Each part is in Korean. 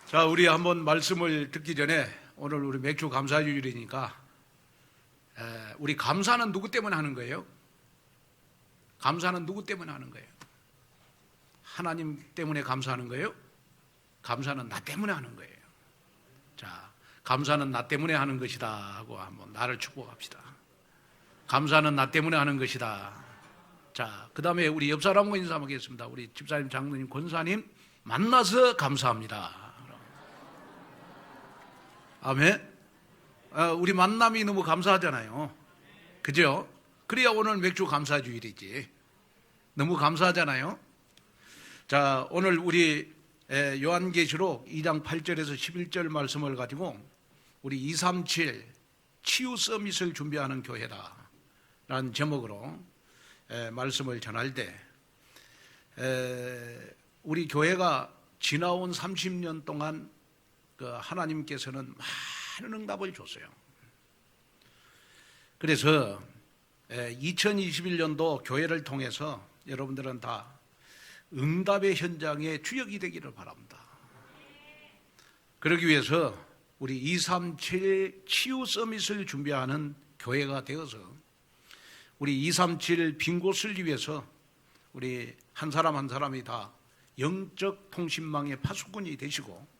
자, 우리 한번 말씀을 듣기 전에 오늘 우리 맥주 감사주일이니까 우리 감사는 누구 때문에 하는 거예요? 감사는 누구 때문에 하는 거예요? 하나님 때문에 감사하는 거예요? 감사는 나 때문에 하는 거예요. 자, 감사는 나 때문에 하는 것이다 하고 한번 나를 축복합시다. 감사는 나 때문에 하는 것이다. 자, 그 다음에 우리 옆 사람과 인사하겠습니다. 우리 집사님, 장로님, 권사님 만나서 감사합니다. 아멘. 우리 만남이 너무 감사하잖아요. 그죠? 그래야 오늘 맥주 감사주일이지. 너무 감사하잖아요. 자, 오늘 우리 요한계시록 2장 8절에서 11절 말씀을 가지고 우리 237 치유 서밋을 준비하는 교회다 라는 제목으로 말씀을 전할 때 우리 교회가 지나온 30년 동안 하나님께서는 많은 응답을 줬어요. 그래서 2021년도 교회를 통해서 여러분들은 다 응답의 현장에 주역이 되기를 바랍니다. 그러기 위해서 우리 237 치유 서밋을 준비하는 교회가 되어서 우리 237 빈 곳을 위해서 우리 한 사람 한 사람이 다 영적 통신망의 파수꾼이 되시고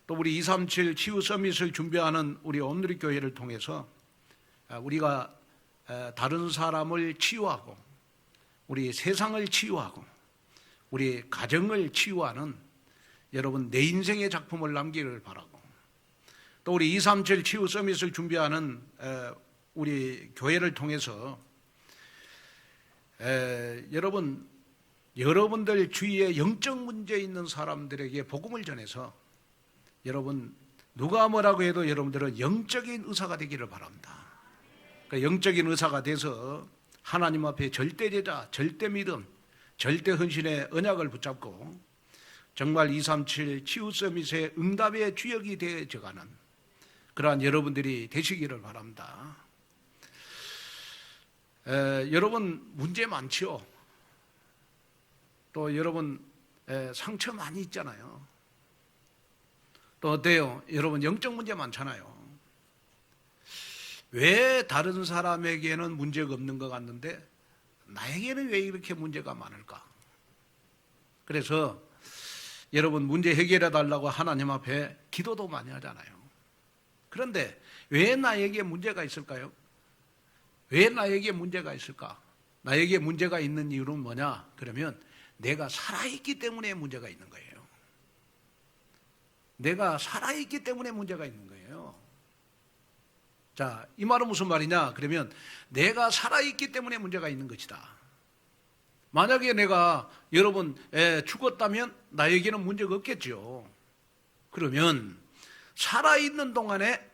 또 우리 237 치유 서밋을 준비하는 우리 온누리 교회를 통해서 우리가 다른 사람을 치유하고 우리 세상을 치유하고 우리 가정을 치유하는 여러분 내 인생의 작품을 남기를 바라고 또 우리 237 치유 서밋을 준비하는 우리 교회를 통해서 여러분들 주위에 영적 문제 있는 사람들에게 복음을 전해서 여러분 누가 뭐라고 해도 여러분들은 영적인 의사가 되기를 바랍니다. 그러니까 영적인 의사가 돼서 하나님 앞에 절대 제자, 절대 믿음, 절대 헌신의 언약을 붙잡고 정말 237 치유 서밋의 응답의 주역이 되어져가는 그러한 여러분들이 되시기를 바랍니다. 여러분 문제 많지요. 또 여러분 상처 많이 있잖아요. 또 어때요? 여러분 영적 문제 많잖아요. 왜 다른 사람에게는 문제가 없는 것 같는데 나에게는 왜 이렇게 문제가 많을까? 그래서 여러분 문제 해결해 달라고 하나님 앞에 기도도 많이 하잖아요. 그런데 왜 나에게 문제가 있을까요? 왜 나에게 문제가 있을까? 나에게 문제가 있는 이유는 뭐냐? 그러면 내가 살아있기 때문에 문제가 있는 거예요. 내가 살아있기 때문에 문제가 있는 거예요. 자, 이 말은 무슨 말이냐? 그러면 내가 살아있기 때문에 문제가 있는 것이다. 만약에 내가 여러분 죽었다면 나에게는 문제가 없겠죠. 그러면 살아있는 동안에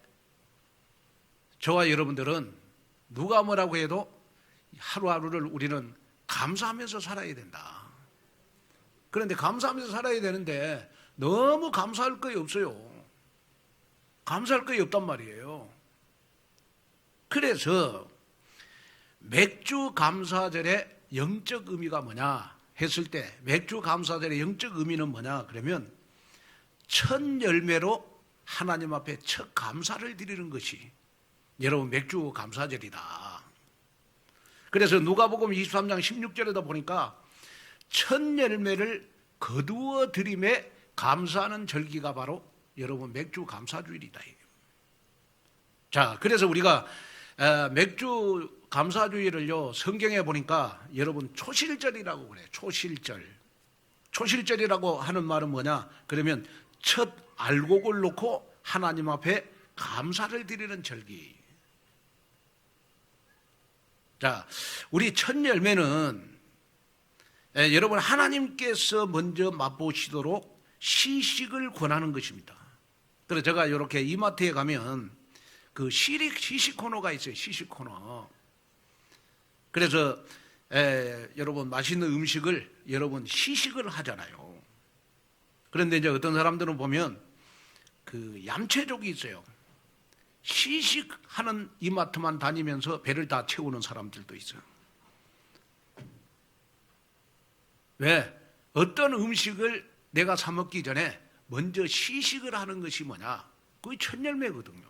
저와 여러분들은 누가 뭐라고 해도 하루하루를 우리는 감사하면서 살아야 된다. 그런데 감사하면서 살아야 되는데 너무 감사할 것이 없어요. 감사할 것이 없단 말이에요. 그래서 맥주 감사절의 영적 의미가 뭐냐 했을 때 맥주 감사절의 영적 의미는 뭐냐 그러면 첫 열매로 하나님 앞에 첫 감사를 드리는 것이 여러분 맥주 감사절이다. 그래서 누가복음 23장 16절에다 보니까 첫 열매를 거두어 드림에 감사하는 절기가 바로 여러분 맥주 감사주일이다. 자, 그래서 우리가 맥주 감사주일을요 성경에 보니까 여러분 초실절이라고 그래요. 초실절. 초실절이라고 하는 말은 뭐냐? 그러면 첫 알곡을 놓고 하나님 앞에 감사를 드리는 절기. 자, 우리 첫 열매는 여러분 하나님께서 먼저 맛보시도록 시식을 권하는 것입니다. 그래서 제가 이렇게 이마트에 가면 그 시식 코너가 있어요. 시식 코너. 그래서 여러분 맛있는 음식을 여러분 시식을 하잖아요. 그런데 이제 어떤 사람들은 보면 그 얌체족이 있어요. 시식하는 이마트만 다니면서 배를 다 채우는 사람들도 있어요. 왜? 어떤 음식을 내가 사 먹기 전에 먼저 시식을 하는 것이 뭐냐? 그게 첫 열매거든요.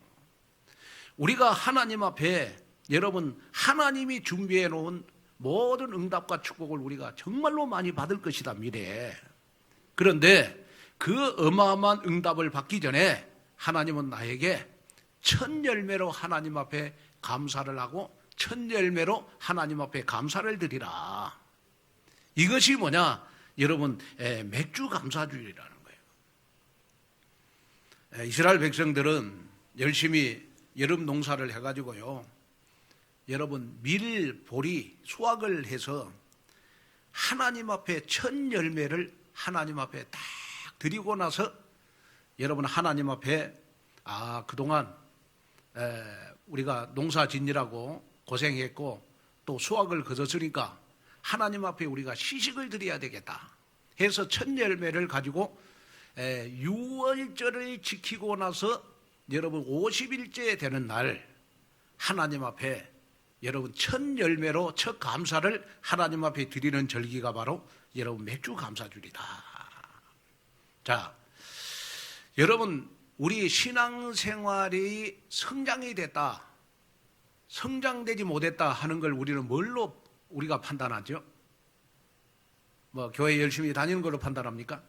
우리가 하나님 앞에 여러분 하나님이 준비해 놓은 모든 응답과 축복을 우리가 정말로 많이 받을 것이다 미래에. 그런데 그 어마어마한 응답을 받기 전에 하나님은 나에게 첫 열매로 하나님 앞에 감사를 하고 첫 열매로 하나님 앞에 감사를 드리라. 이것이 뭐냐? 여러분 맥주 감사주일이라는 거예요. 이스라엘 백성들은 열심히 여름 농사를 해가지고요, 여러분 밀, 보리, 수확을 해서 하나님 앞에 첫 열매를 하나님 앞에 딱 드리고 나서 여러분 하나님 앞에 그동안 우리가 농사 짓느라고 고생했고 또 수확을 거뒀으니까 하나님 앞에 우리가 시식을 드려야 되겠다 해서 첫 열매를 가지고 6월절을 지키고 나서 여러분 50일째 되는 날 하나님 앞에 여러분 첫 열매로 첫 감사를 하나님 앞에 드리는 절기가 바로 여러분 맥주 감사주일이다. 자, 여러분 우리 신앙생활이 성장이 됐다, 성장되지 못했다 하는 걸 우리는 뭘로 우리가 판단하죠? 뭐 교회 열심히 다니는 걸로 판단합니까?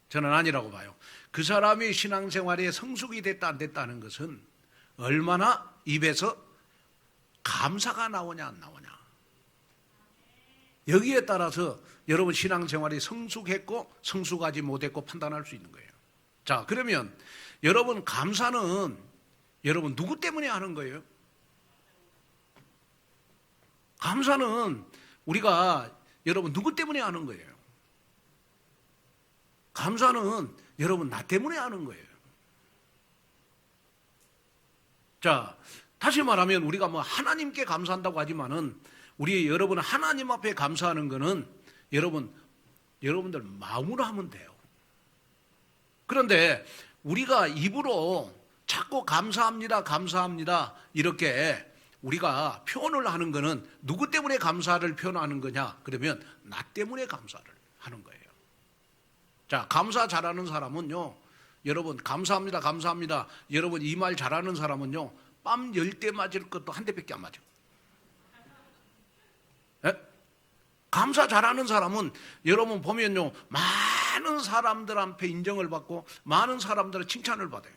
저는 아니라고 봐요. 그 사람이 신앙생활에 성숙이 됐다 안 됐다 하는 것은 얼마나 입에서 감사가 나오냐 안 나오냐, 여기에 따라서 여러분 신앙생활이 성숙했고 성숙하지 못했고 판단할 수 있는 거예요. 자, 그러면 여러분 감사는 여러분 누구 때문에 하는 거예요? 감사는 우리가 여러분 누구 때문에 하는 거예요? 감사는 여러분 나 때문에 하는 거예요. 자, 다시 말하면 우리가 뭐 하나님께 감사한다고 하지만은 우리 여러분 하나님 앞에 감사하는 거는 여러분들 마음으로 하면 돼요. 그런데 우리가 입으로 자꾸 감사합니다, 감사합니다 이렇게 우리가 표현을 하는 거는 누구 때문에 감사를 표현하는 거냐? 그러면 나 때문에 감사를 하는 거예요. 자, 감사 잘하는 사람은요, 여러분 감사합니다, 감사합니다. 여러분 이 말 잘하는 사람은요, 뺨 10대 맞을 것도 한 대밖에 안 맞아. 예? 감사 잘하는 사람은 여러분 보면요, 많은 사람들 앞에 인정을 받고 많은 사람들의 칭찬을 받아요.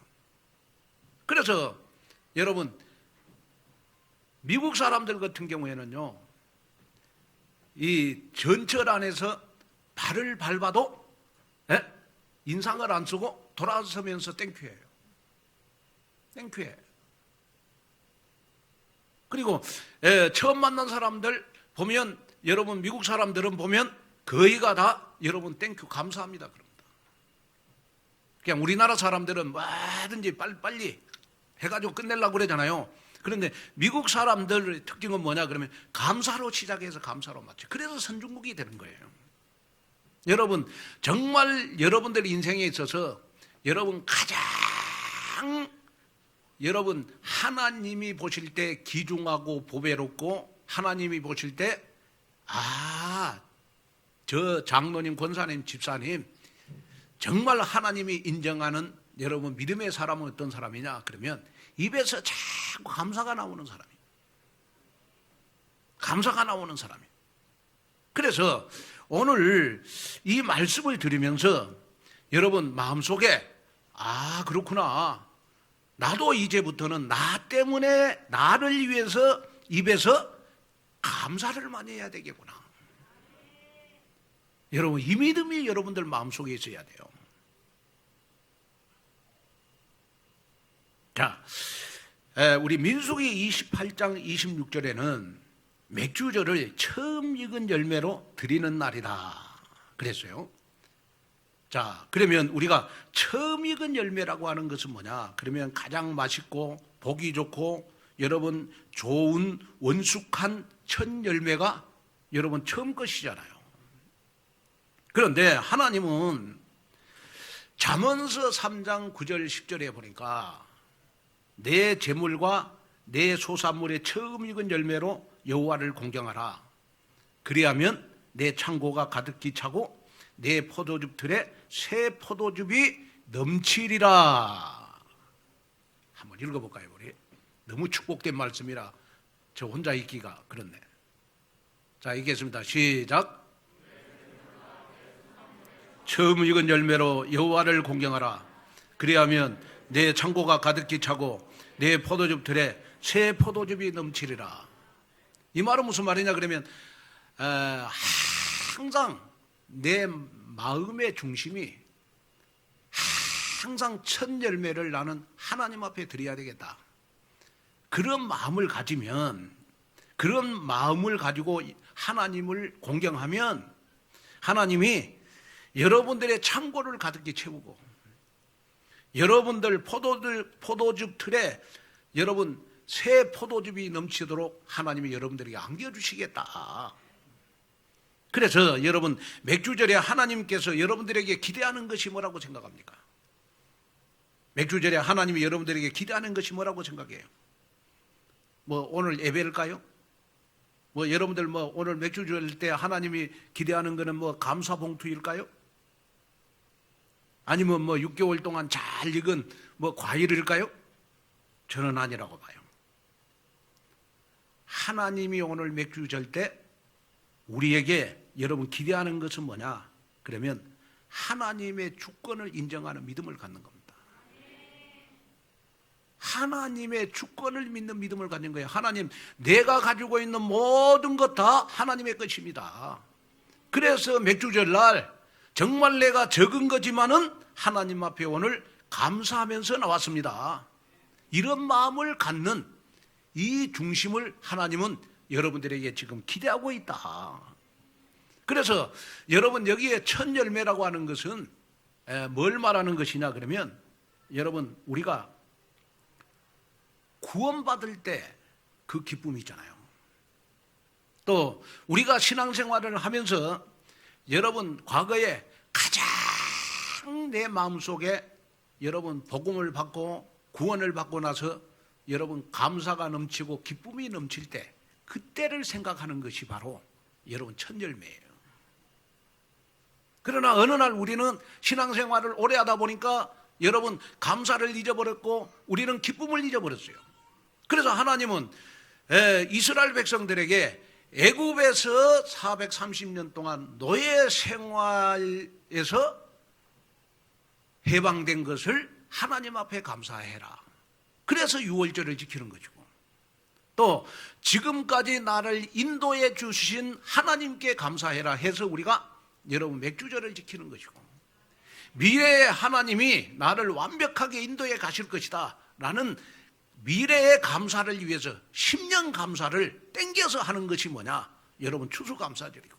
그래서 여러분 미국 사람들 같은 경우에는요, 이 전철 안에서 발을 밟아도 인상을 안 쓰고 돌아서면서 땡큐해요. 땡큐해. 그리고 처음 만난 사람들 보면 여러분 미국 사람들은 보면 거의가 다 여러분 땡큐 감사합니다 그럽니다. 그냥 우리나라 사람들은 뭐든지 빨리 해가지고 끝내려고 그러잖아요. 그런데 미국 사람들의 특징은 뭐냐 그러면 감사로 시작해서 감사로 마쳐. 그래서 선진국이 되는 거예요. 여러분 정말 여러분들 인생에 있어서 여러분 가장 여러분 하나님이 보실 때 귀중하고 보배롭고 하나님이 보실 때 저 장로님, 권사님, 집사님 정말 하나님이 인정하는 여러분 믿음의 사람은 어떤 사람이냐 그러면 입에서 자꾸 감사가 나오는 사람이에요. 감사가 나오는 사람이에요. 그래서 오늘 이 말씀을 들으면서 여러분 마음속에 그렇구나, 나도 이제부터는 나 때문에 나를 위해서 입에서 감사를 많이 해야 되겠구나. 여러분 이 믿음이 여러분들 마음속에 있어야 돼요. 자, 우리 민수기 28장 26절에는 맥주절을 처음 익은 열매로 드리는 날이다 그랬어요. 자, 그러면 우리가 처음 익은 열매라고 하는 것은 뭐냐? 그러면 가장 맛있고 보기 좋고 여러분 좋은 원숙한 첫 열매가 여러분 처음 것이잖아요. 그런데 하나님은 잠언서 3장 9절 10절에 보니까 내 재물과 내 소산물의 처음 익은 열매로 여호와를 공경하라. 그리하면 내 창고가 가득히 차고 내 포도즙 틀에 새 포도즙이 넘치리라. 한번 읽어볼까요 우리? 너무 축복된 말씀이라 저 혼자 읽기가 그렇네. 자, 읽겠습니다. 시작. 처음 익은 열매로 여호와를 공경하라. 그리하면 내 창고가 가득히 차고 내 포도즙 틀에 새 포도즙이 넘치리라. 이 말은 무슨 말이냐 그러면 항상 내 마음의 중심이 항상 첫 열매를 나는 하나님 앞에 드려야 되겠다. 그런 마음을 가지면, 그런 마음을 가지고 하나님을 공경하면 하나님이 여러분들의 창고를 가득히 채우고 여러분들 포도즙 틀에 여러분 새 포도즙이 넘치도록 하나님이 여러분들에게 안겨주시겠다. 그래서 여러분 맥주절에 하나님께서 여러분들에게 기대하는 것이 뭐라고 생각합니까? 맥주절에 하나님이 여러분들에게 기대하는 것이 뭐라고 생각해요? 뭐 오늘 예배일까요? 뭐 여러분들 뭐 오늘 맥주절 때 하나님이 기대하는 것은 뭐 감사봉투일까요? 아니면 뭐 6개월 동안 잘 익은 뭐 과일일까요? 저는 아니라고 봐요. 하나님이 오늘 맥주절 때 우리에게 여러분 기대하는 것은 뭐냐? 그러면 하나님의 주권을 인정하는 믿음을 갖는 겁니다. 하나님의 주권을 믿는 믿음을 갖는 거예요. 하나님, 내가 가지고 있는 모든 것 다 하나님의 것입니다. 그래서 맥주절 날 정말 내가 적은 거지만은 하나님 앞에 오늘 감사하면서 나왔습니다. 이런 마음을 갖는 이 중심을 하나님은 여러분들에게 지금 기대하고 있다. 그래서 여러분 여기에 첫 열매라고 하는 것은 뭘 말하는 것이냐 그러면 여러분 우리가 구원받을 때 그 기쁨이 있잖아요. 또 우리가 신앙생활을 하면서 여러분 과거에 가장 내 마음속에 여러분 복음을 받고 구원을 받고 나서 여러분 감사가 넘치고 기쁨이 넘칠 때 그때를 생각하는 것이 바로 여러분 첫 열매예요. 그러나 어느 날 우리는 신앙생활을 오래 하다 보니까 여러분 감사를 잊어버렸고 우리는 기쁨을 잊어버렸어요. 그래서 하나님은 이스라엘 백성들에게 애굽에서 430년 동안 노예 생활에서 해방된 것을 하나님 앞에 감사해라. 그래서 유월절을 지키는 것이고 또 지금까지 나를 인도해 주신 하나님께 감사해라 해서 우리가 여러분 맥주절을 지키는 것이고 미래에 하나님이 나를 완벽하게 인도해 가실 것이다 라는 미래의 감사를 위해서 10년 감사를 땡겨서 하는 것이 뭐냐? 여러분 추수감사절이고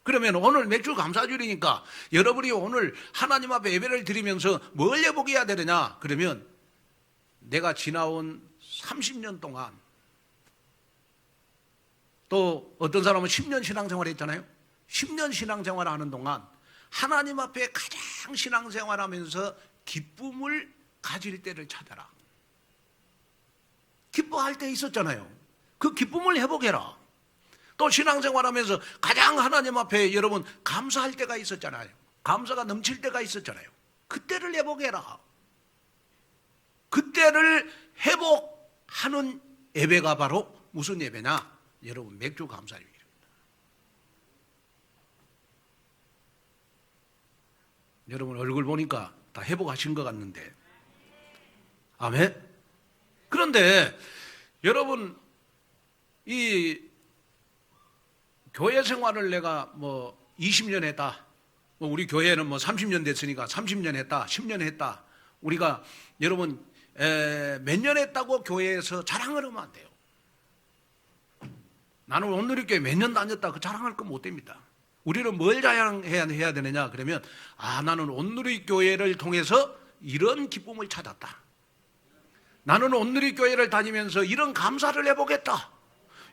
그러면 오늘 맥주 감사절이니까 여러분이 오늘 하나님 앞에 예배를 드리면서 뭘 예복해야 되느냐? 그러면 내가 지나온 30년 동안 또 어떤 사람은 10년 신앙생활 했잖아요. 10년 신앙생활 하는 동안 하나님 앞에 가장 신앙생활 하면서 기쁨을 가질 때를 찾아라. 기뻐할 때 있었잖아요. 그 기쁨을 회복해라. 또 신앙생활 하면서 가장 하나님 앞에 여러분 감사할 때가 있었잖아요. 감사가 넘칠 때가 있었잖아요. 그때를 회복해라. 그때를 회복하는 예배가 바로 무슨 예배냐? 여러분 맥주 감사 예배입니다. 여러분 얼굴 보니까 다 회복하신 것 같는데 아멘? 그런데 여러분 이 교회 생활을 내가 뭐 20년 했다. 뭐 우리 교회는 뭐 30년 됐으니까 30년 했다. 10년 했다. 우리가 여러분 몇 년 했다고 교회에서 자랑을 하면 안 돼요. 나는 온누리교회 몇 년 다녔다. 그 자랑할 건 못 됩니다. 우리는 뭘 자랑해야 되느냐 그러면 나는 온누리교회를 통해서 이런 기쁨을 찾았다. 나는 온누리교회를 다니면서 이런 감사를 해보겠다.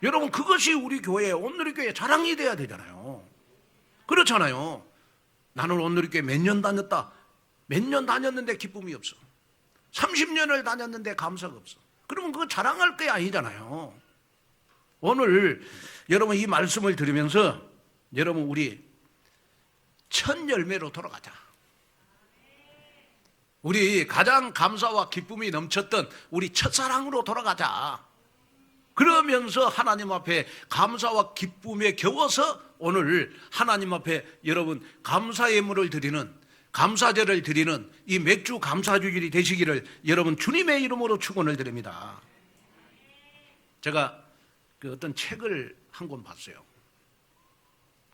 여러분 그것이 우리 교회 온누리교회 자랑이 돼야 되잖아요. 그렇잖아요. 나는 온누리교회 몇 년 다녔다. 몇 년 다녔는데 기쁨이 없어. 30년을 다녔는데 감사가 없어. 그러면 그거 자랑할 게 아니잖아요. 오늘 여러분 이 말씀을 들으면서 여러분 우리 첫 열매로 돌아가자. 우리 가장 감사와 기쁨이 넘쳤던 우리 첫사랑으로 돌아가자. 그러면서 하나님 앞에 감사와 기쁨에 겨워서 오늘 하나님 앞에 여러분 감사 예물을 드리는, 감사제를 드리는 이 맥주 감사주일이 되시기를 여러분 주님의 이름으로 축원을 드립니다. 제가 그 어떤 책을 한 권 봤어요.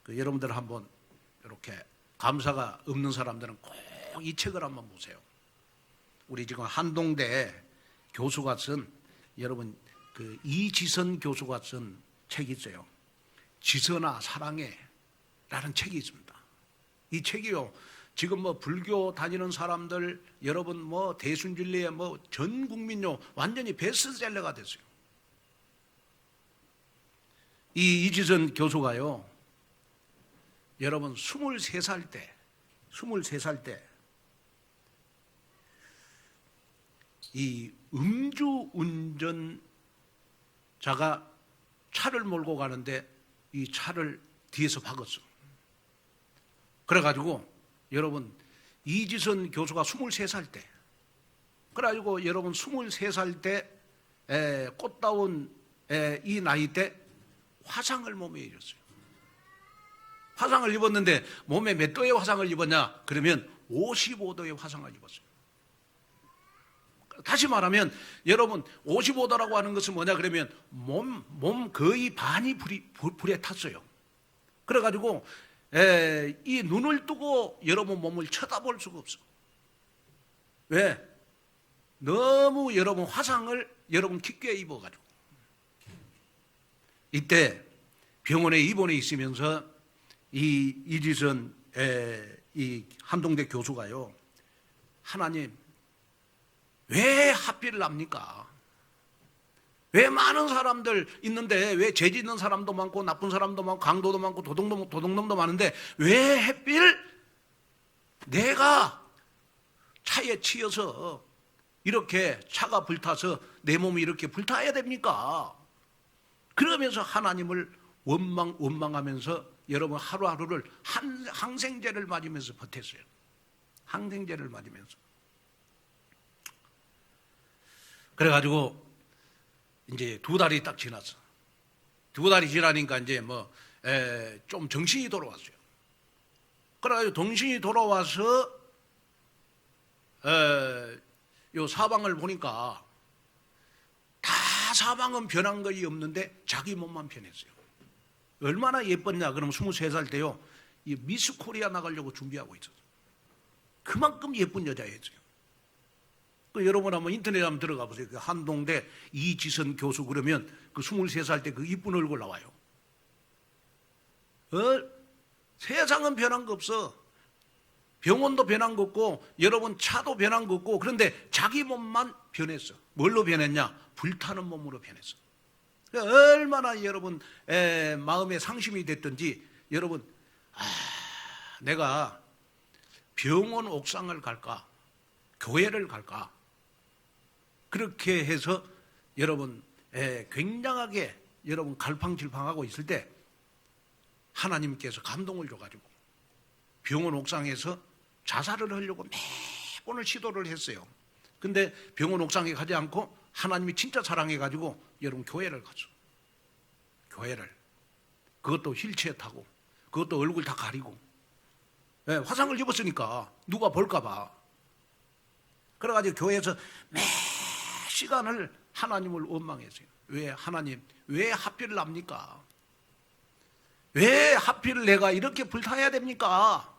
그 여러분들 한번 이렇게 감사가 없는 사람들은 꼭 이 책을 한번 보세요. 우리 지금 한동대 교수가 쓴, 여러분 그 이지선 교수가 쓴 책이 있어요. 지선아 사랑해 라는 책이 있습니다. 이 책이요, 지금 뭐 불교 다니는 사람들, 여러분 뭐 대순진리에 뭐 전 국민요 완전히 베스트셀러가 됐어요. 이 이지선 교수가요, 여러분 23살 때 이 음주운전자가 차를 몰고 가는데 이 차를 뒤에서 박았어. 그래가지고 여러분 이지선 교수가 23살 때, 그래가지고 여러분 23살 때 꽃다운 이 나이 때 화상을 몸에 입었어요. 화상을 입었는데 몸에 몇 도의 화상을 입었냐? 그러면 55도의 화상을 입었어요. 다시 말하면 여러분 55도라고 하는 것은 뭐냐 그러면 몸 거의 반이 불에 탔어요. 그래가지고 이 눈을 뜨고 여러분 몸을 쳐다볼 수가 없어. 왜? 너무 여러분 화상을 여러분 깊게 입어가지고. 이때 병원에 입원해 있으면서 이 이지선 이 한동대 교수가요, 하나님 왜 하필 납니까? 왜 많은 사람들 있는데 왜 죄 짓는 사람도 많고 나쁜 사람도 많고 강도도 많고 도둑놈도 많은데 왜 하필 내가 차에 치여서 이렇게 차가 불타서 내 몸이 이렇게 불타야 됩니까? 그러면서 하나님을 원망하면서 여러분 하루하루를 항생제를 맞으면서 버텼어요. 항생제를 맞으면서. 그래가지고 이제 2달이 딱 지났어. 2달이 지나니까 이제 뭐 좀 정신이 돌아왔어요. 그래가지고 정신이 돌아와서 요 사방을 보니까 다 사방은 변한 것이 없는데 자기 몸만 변했어요. 얼마나 예뻤냐? 그럼 23살 때요, 이 미스 코리아 나가려고 준비하고 있었어요. 그만큼 예쁜 여자였어요. 그 여러분 한번 인터넷에 한번 들어가 보세요. 그 한동대 이지선 교수 그러면 그 23살 때 그 이쁜 얼굴 나와요. 세상은 변한 거 없어. 병원도 변한 거 없고 여러분 차도 변한 거 없고, 그런데 자기 몸만 변했어. 뭘로 변했냐? 불타는 몸으로 변했어. 얼마나 여러분 마음에 상심이 됐든지 여러분, 내가 병원 옥상을 갈까? 교회를 갈까? 그렇게 해서 여러분 굉장하게 여러분 갈팡질팡하고 있을 때 하나님께서 감동을 줘가지고 병원 옥상에서 자살을 하려고 몇 번을 시도를 했어요. 근데 병원 옥상에 가지 않고 하나님이 진짜 사랑해가지고 여러분 교회를 갔어. 교회를. 그것도 휠체어 타고, 그것도 얼굴 다 가리고, 화상을 입었으니까 누가 볼까봐. 그래가지고 교회에서 매 시간을 하나님을 원망했어요. 왜 하나님, 왜 하필 납니까? 왜 하필 내가 이렇게 불타야 됩니까?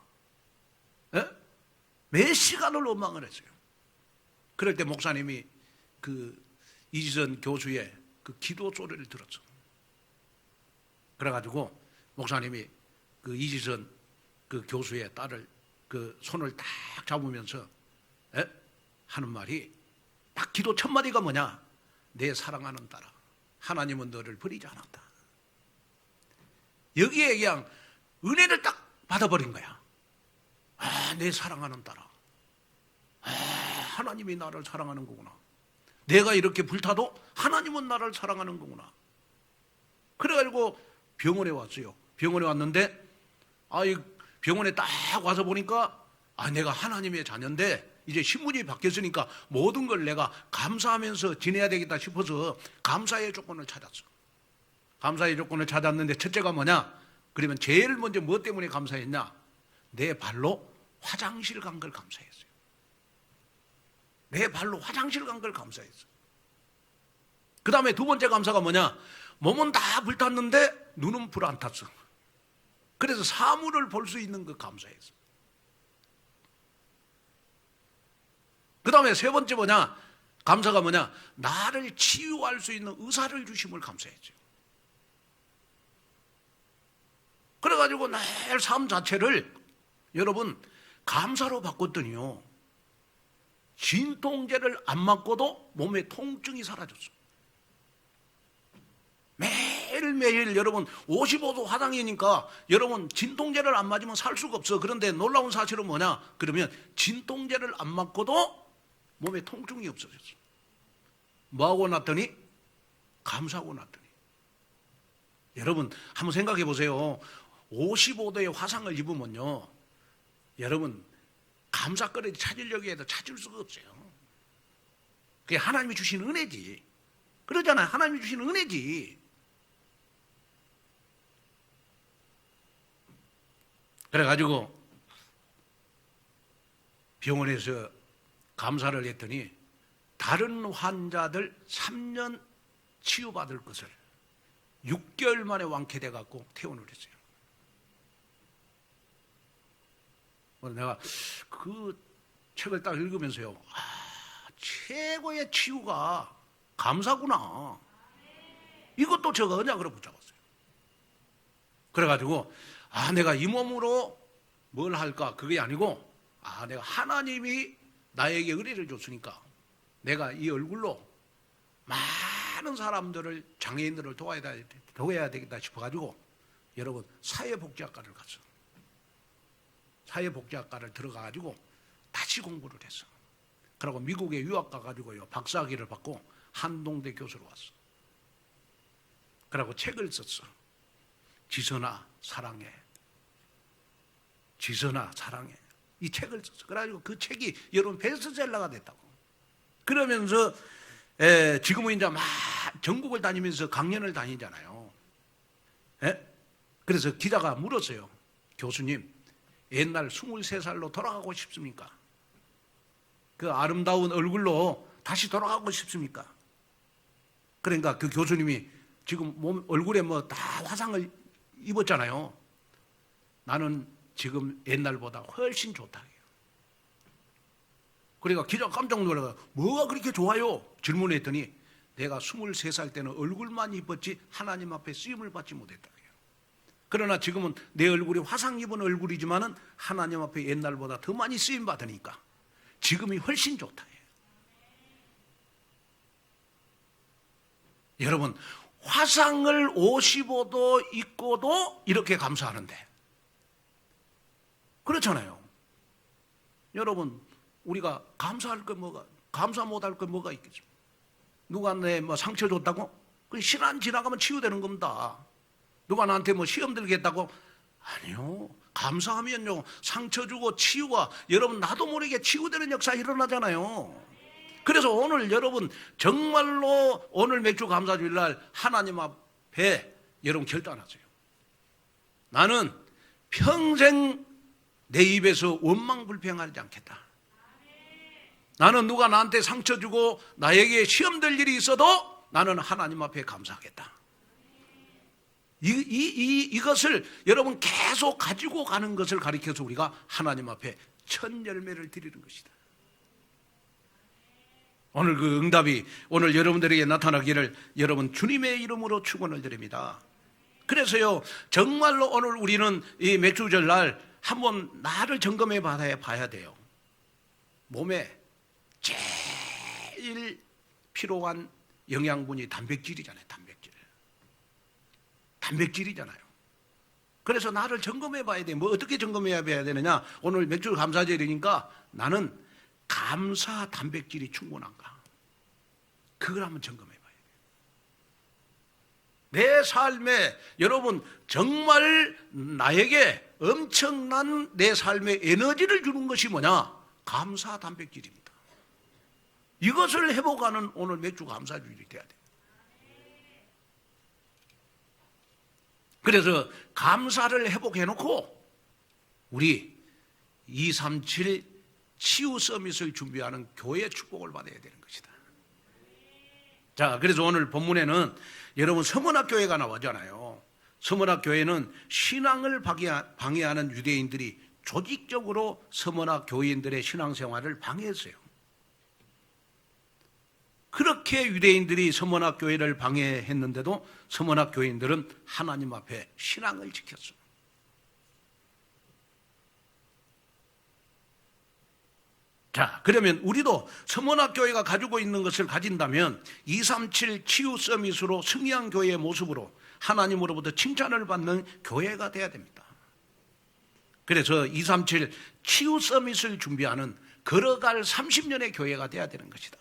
매 시간을 원망을 했어요. 그럴 때 목사님이 그 이지선 교수의 그 기도 소리를 들었어. 그래가지고 목사님이 그 이지선 그 교수의 딸을 그 손을 딱 잡으면서 하는 말이 딱 기도 첫 마디가 뭐냐? 내 사랑하는 딸아, 하나님은 너를 버리지 않았다. 여기에 그냥 은혜를 딱 받아버린 거야. 내 사랑하는 딸아, 하나님이 나를 사랑하는 거구나. 내가 이렇게 불타도 하나님은 나를 사랑하는 거구나. 그래가지고 병원에 왔어요. 병원에 왔는데 병원에 딱 와서 보니까 내가 하나님의 자녀인데 이제 신분이 바뀌었으니까 모든 걸 내가 감사하면서 지내야 되겠다 싶어서 감사의 조건을 찾았어. 감사의 조건을 찾았는데 첫째가 뭐냐? 그러면 제일 먼저 뭐 때문에 감사했냐? 내 발로 화장실 간 걸 감사했어요. 내 발로 화장실 간 걸 감사했어요. 그 다음에 두 번째 감사가 뭐냐? 몸은 다 불탔는데 눈은 불 안 탔어. 그래서 사물을 볼 수 있는 거 감사했어. 그 다음에 세 번째 뭐냐? 감사가 뭐냐? 나를 치유할 수 있는 의사를 주심을 감사했죠. 그래가지고 늘 삶 자체를 여러분 감사로 바꿨더니요, 진통제를 안 맞고도 몸에 통증이 사라졌어. 매일매일 여러분 55도 화장이니까 여러분 진통제를 안 맞으면 살 수가 없어. 그런데 놀라운 사실은 뭐냐? 그러면 진통제를 안 맞고도 몸에 통증이 없어졌어. 뭐하고 났더니? 감사하고 났더니. 여러분 한번 생각해 보세요. 55도의 화상을 입으면요, 여러분 감사거리 찾으려고 해도 찾을 수가 없어요. 그게 하나님이 주신 은혜지. 그러잖아요. 하나님이 주신 은혜지. 그래가지고 병원에서 감사를 했더니 다른 환자들 3년 치유받을 것을 6개월 만에 완쾌돼 갖고 퇴원을 했어요. 내가 그 책을 딱 읽으면서요, 최고의 치유가 감사구나. 이것도 제가 언약으로 붙잡았어요. 그래가지고 내가 이 몸으로 뭘 할까? 그게 아니고 내가 하나님이 나에게 의뢰를 줬으니까 내가 이 얼굴로 많은 사람들을, 장애인들을 도와야 되겠다 싶어가지고 여러분 사회복지학과를 갔어. 사회복지학과를 들어가가지고 다시 공부를 했어. 그리고 미국에 유학 가가지고요, 박사학위를 받고 한동대 교수로 왔어. 그리고 책을 썼어. 지선아 사랑해. 지선아 사랑해. 이 책을 썼어. 그래가지고 그 책이 여러분 베스트셀러가 됐다고. 그러면서 지금은 이제 막 전국을 다니면서 강연을 다니잖아요. 그래서 기자가 물었어요. 교수님, 옛날 23살로 돌아가고 싶습니까? 그 아름다운 얼굴로 다시 돌아가고 싶습니까? 그러니까 그 교수님이 지금 얼굴에 뭐 다 화상을 입었잖아요. 나는 지금 옛날보다 훨씬 좋다. 그러니까 기자가 깜짝 놀라서 뭐가 그렇게 좋아요? 질문했더니 내가 23살 때는 얼굴만 입었지 하나님 앞에 쓰임을 받지 못했다. 그러나 지금은 내 얼굴이 화상 입은 얼굴이지만은 하나님 앞에 옛날보다 더 많이 쓰임 받으니까 지금이 훨씬 좋다. 여러분 화상을 55도 입고도 이렇게 감사하는데 그렇잖아요. 여러분 우리가 감사할 거 감사 못할 거 뭐가 있겠습니까? 누가 내 상처 줬다고? 그 시간 지나가면 치유되는 겁니다. 누가 나한테 시험 들겠다고? 아니요. 감사하면요 상처 주고 치유가 여러분 나도 모르게 치유되는 역사 일어나잖아요. 그래서 오늘 여러분 정말로 오늘 맥주 감사주일날 하나님 앞에 여러분 결단하세요. 나는 평생 내 입에서 원망불평하지 않겠다. 나는 누가 나한테 상처 주고 나에게 시험 될 일이 있어도 나는 하나님 앞에 감사하겠다. 이것을 여러분 계속 가지고 가는 것을 가리켜서 우리가 하나님 앞에 첫 열매를 드리는 것이다. 오늘 그 응답이 오늘 여러분들에게 나타나기를 여러분 주님의 이름으로 축원을 드립니다. 그래서요 정말로 오늘 우리는 이 맥주절날 한번 나를 점검해 봐야 돼요. 몸에 제일 필요한 영양분이 단백질이잖아요. 단백질이잖아요. 그래서 나를 점검해 봐야 돼. 어떻게 점검해 봐야 되느냐? 오늘 맥주 감사절이니까 나는 감사 단백질이 충분한가? 그걸 한번 점검해 봐야 돼. 내 삶에 여러분 정말 나에게 엄청난 내 삶의 에너지를 주는 것이 뭐냐? 감사 단백질입니다. 이것을 회복하는 오늘 맥주 감사주일이 돼야 돼요. 그래서 감사를 회복해놓고 우리 237 치유 서밋을 준비하는 교회 축복을 받아야 되는 것이다. 자, 그래서 오늘 본문에는 여러분 서문학교회가 나오잖아요. 서문학교회는 신앙을 방해하는 유대인들이 조직적으로 서문학교인들의 신앙생활을 방해했어요. 그렇게 유대인들이 서문학교회를 방해했는데도 서문학교인들은 하나님 앞에 신앙을 지켰어요. 자, 그러면 우리도 서문학교회가 가지고 있는 것을 가진다면 237 치유 서밋으로 승리한 교회의 모습으로 하나님으로부터 칭찬을 받는 교회가 돼야 됩니다. 그래서 237 치유 서밋을 준비하는 걸어갈 30년의 교회가 돼야 되는 것이다.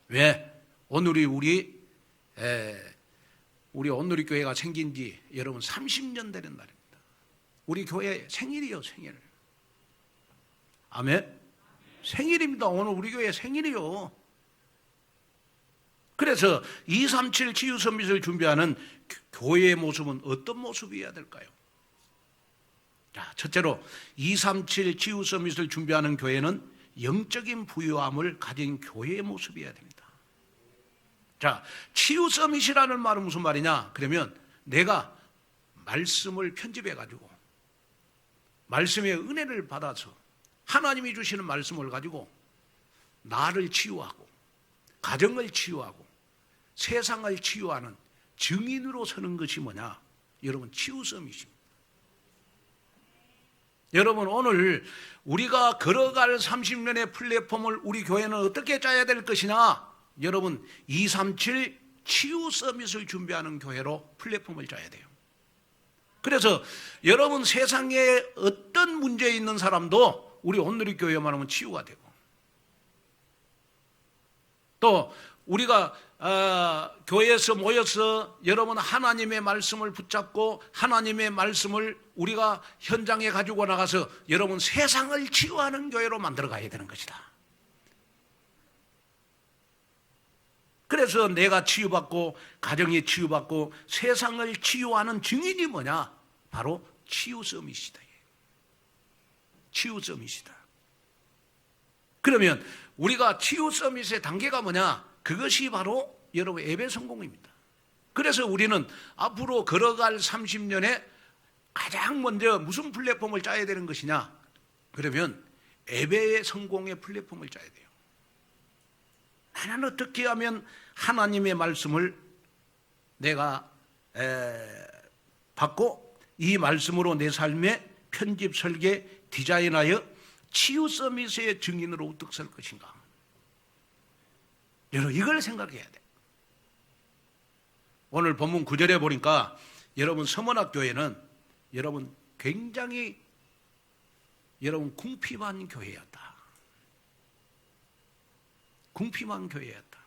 왜? 오늘이 우리 온누리 교회가 생긴 지 여러분 30년 되는 날입니다. 우리 교회 생일이요, 생일. 아멘. 생일입니다. 오늘 우리 교회 생일이요. 그래서 237 치유 서밋을 준비하는 교회의 모습은 어떤 모습이어야 될까요? 자, 첫째로 237 치유 서밋을 준비하는 교회는 영적인 부유함을 가진 교회의 모습이어야 됩니다. 자, 치유 서밋이라는 말은 무슨 말이냐? 그러면 내가 말씀을 편집해 가지고 말씀의 은혜를 받아서 하나님이 주시는 말씀을 가지고 나를 치유하고 가정을 치유하고 세상을 치유하는 증인으로 서는 것이 뭐냐? 여러분, 치유 서밋입니다. 여러분, 오늘 우리가 걸어갈 30년의 플랫폼을 우리 교회는 어떻게 짜야 될 것이냐? 여러분, 237 치유 서밋을 준비하는 교회로 플랫폼을 짜야 돼요. 그래서 여러분, 세상에 어떤 문제 있는 사람도 우리 온누리 교회만 하면 치유가 되고, 또 우리가 교회에서 모여서 여러분 하나님의 말씀을 붙잡고 하나님의 말씀을 우리가 현장에 가지고 나가서 여러분 세상을 치유하는 교회로 만들어 가야 되는 것이다. 그래서 내가 치유받고 가정이 치유받고 세상을 치유하는 증인이 뭐냐? 바로 치유 서밋이다. 치유 서밋이다. 그러면 우리가 치유 서밋의 단계가 뭐냐? 그것이 바로 여러분 예배 성공입니다. 그래서 우리는 앞으로 걸어갈 30년에 가장 먼저 무슨 플랫폼을 짜야 되는 것이냐? 그러면 예배의 성공의 플랫폼을 짜야 돼요. 나는 어떻게 하면 하나님의 말씀을 내가 받고 이 말씀으로 내 삶의 편집, 설계, 디자인하여 치유 서밋의 증인으로 우뚝 설 것인가? 여러분, 이걸 생각해야 돼. 오늘 본문 9절에 보니까 여러분 서문학교회는 여러분 굉장히 여러분 궁핍한 교회였다. 궁핍한 교회였다.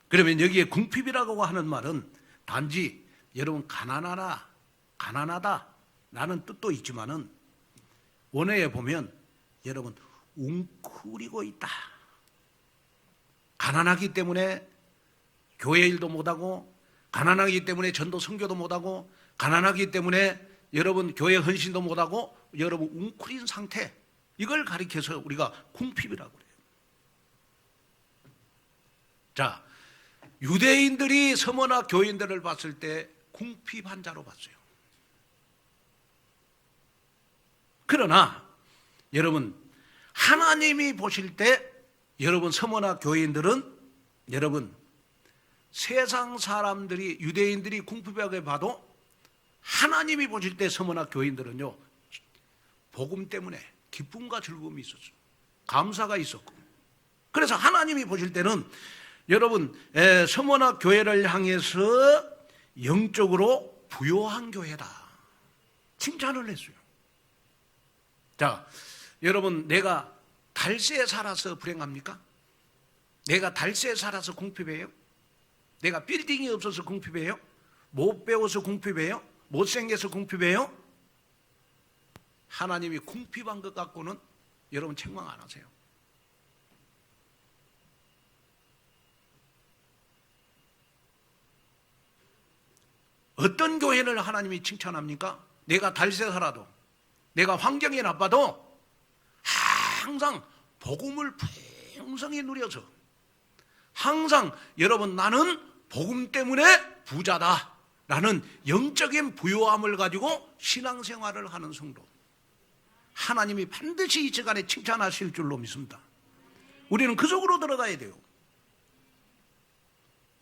그러면 여기에 궁핍이라고 하는 말은 단지 여러분 가난하다라는 뜻도 있지만은 원어에 보면 여러분 웅크리고 있다. 가난하기 때문에 교회 일도 못하고, 가난하기 때문에 전도 선교도 못하고, 가난하기 때문에 여러분 교회 헌신도 못하고, 여러분 웅크린 상태, 이걸 가리켜서 우리가 궁핍이라고 그래요. 자, 유대인들이 서머나 교인들을 봤을 때 궁핍한 자로 봤어요. 그러나 여러분 하나님이 보실 때 여러분 서머나 교인들은 여러분 세상 사람들이 유대인들이 궁핍하게 봐도 하나님이 보실 때 서머나 교인들은요 복음 때문에 기쁨과 즐거움이 있었어요. 감사가 있었고, 그래서 하나님이 보실 때는 여러분 서머나 교회를 향해서 영적으로 부요한 교회다 칭찬을 했어요. 자, 여러분 내가 달세에 살아서 불행합니까? 내가 달세에 살아서 궁핍해요? 내가 빌딩이 없어서 궁핍해요? 못 배워서 궁핍해요? 못생겨서 궁핍해요? 하나님이 궁핍한 것 갖고는 여러분 책망 안 하세요. 어떤 교회를 하나님이 칭찬합니까? 내가 달세 살아도, 내가 환경이 나빠도 항상 복음을 풍성히 누려서, 항상 여러분 나는 복음 때문에 부자다 라는 영적인 부요함을 가지고 신앙생활을 하는 성도, 하나님이 반드시 이 시간에 칭찬하실 줄로 믿습니다. 우리는 그 속으로 들어가야 돼요.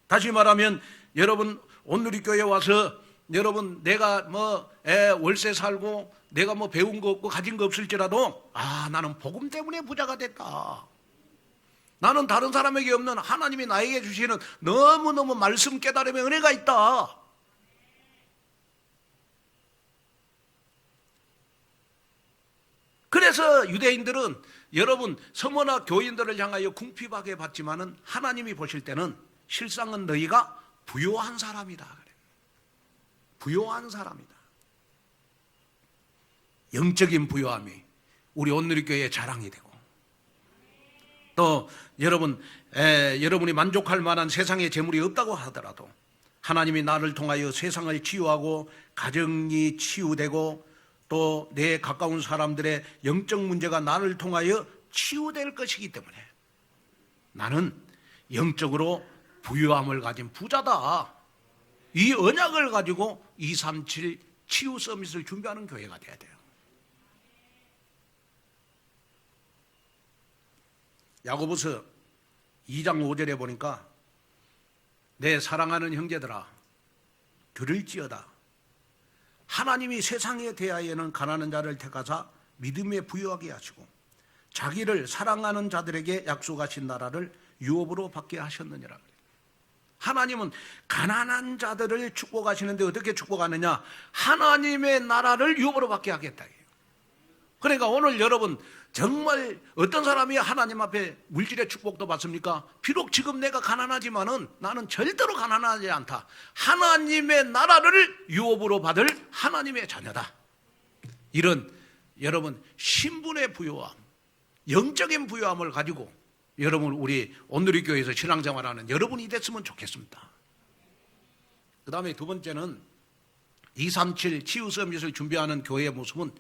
다시 말하면 여러분 온누리교회 와서 여러분 내가 월세 살고 내가 배운 거 없고 가진 거 없을지라도 나는 복음 때문에 부자가 됐다. 나는 다른 사람에게 없는 하나님이 나에게 주시는 너무너무 말씀 깨달음의 은혜가 있다. 그래서 유대인들은 여러분 서머나 교인들을 향하여 궁핍하게 봤지만은 하나님이 보실 때는 실상은 너희가 부요한 사람이다. 부요한 사람이다. 영적인 부요함이 우리 온누리교회의 자랑이 되고, 또 여러분이 만족할 만한 세상에 재물이 없다고 하더라도 하나님이 나를 통하여 세상을 치유하고 가정이 치유되고 또 내 가까운 사람들의 영적 문제가 나를 통하여 치유될 것이기 때문에 나는 영적으로 부유함을 가진 부자다. 이 언약을 가지고 237 치유 서밋을 준비하는 교회가 돼야 돼요. 야고보서 2장 5절에 보니까 내 사랑하는 형제들아 들을지어다. 하나님이 세상에 대하여는 가난한 자를 택하사 믿음에 부유하게 하시고 자기를 사랑하는 자들에게 약속하신 나라를 유업으로 받게 하셨느니라. 하나님은 가난한 자들을 축복하시는데 어떻게 축복하느냐? 하나님의 나라를 유업으로 받게 하겠다. 그러니까 오늘 여러분 정말 어떤 사람이 하나님 앞에 물질의 축복도 받습니까? 비록 지금 내가 가난하지만은 나는 절대로 가난하지 않다. 하나님의 나라를 유업으로 받을 하나님의 자녀다. 이런 여러분 신분의 부요함, 영적인 부요함을 가지고 여러분 우리 온누리교회에서 신앙생활하는 여러분이 됐으면 좋겠습니다. 그 다음에 두 번째는 237 치유 서밋을 준비하는 교회의 모습은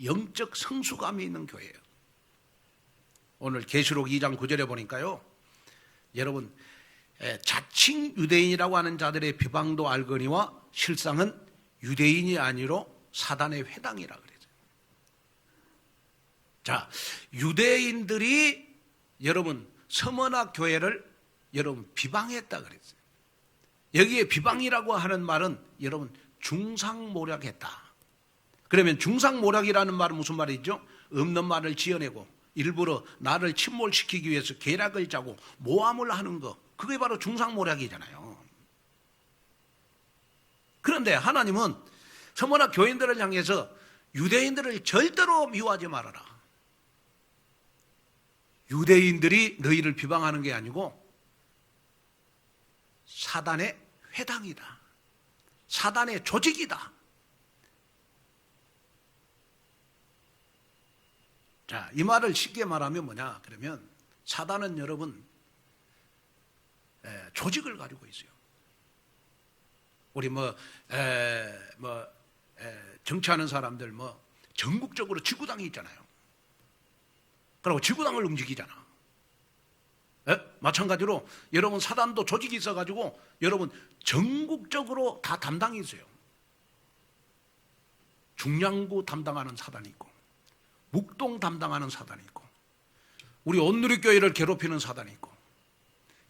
영적 성숙감이 있는 교회예요. 오늘 계시록 2장 9절에 보니까요, 여러분 자칭 유대인이라고 하는 자들의 비방도 알거니와 실상은 유대인이 아니로 사단의 회당이라 그래요. 자, 유대인들이 여러분 서머나 교회를 여러분 비방했다 그랬어요. 여기에 비방이라고 하는 말은 여러분 중상모략했다. 그러면 중상모략이라는 말은 무슨 말이죠? 없는 말을 지어내고 일부러 나를 침몰시키기 위해서 계략을 짜고 모함을 하는 거, 그게 바로 중상모략이잖아요. 그런데 하나님은 서머나 교인들을 향해서 유대인들을 절대로 미워하지 말아라. 유대인들이 너희를 비방하는 게 아니고 사단의 회당이다. 사단의 조직이다. 자, 이 말을 쉽게 말하면 뭐냐? 그러면 사단은 여러분 조직을 가지고 있어요. 우리 정치하는 사람들 전국적으로 지구당이 있잖아요. 그리고 지구당을 움직이잖아. 마찬가지로 여러분 사단도 조직이 있어가지고 여러분 전국적으로 다 담당이 있어요. 중량구 담당하는 사단이 있고 묵동 담당하는 사단이 있고 우리 온누리교회를 괴롭히는 사단이 있고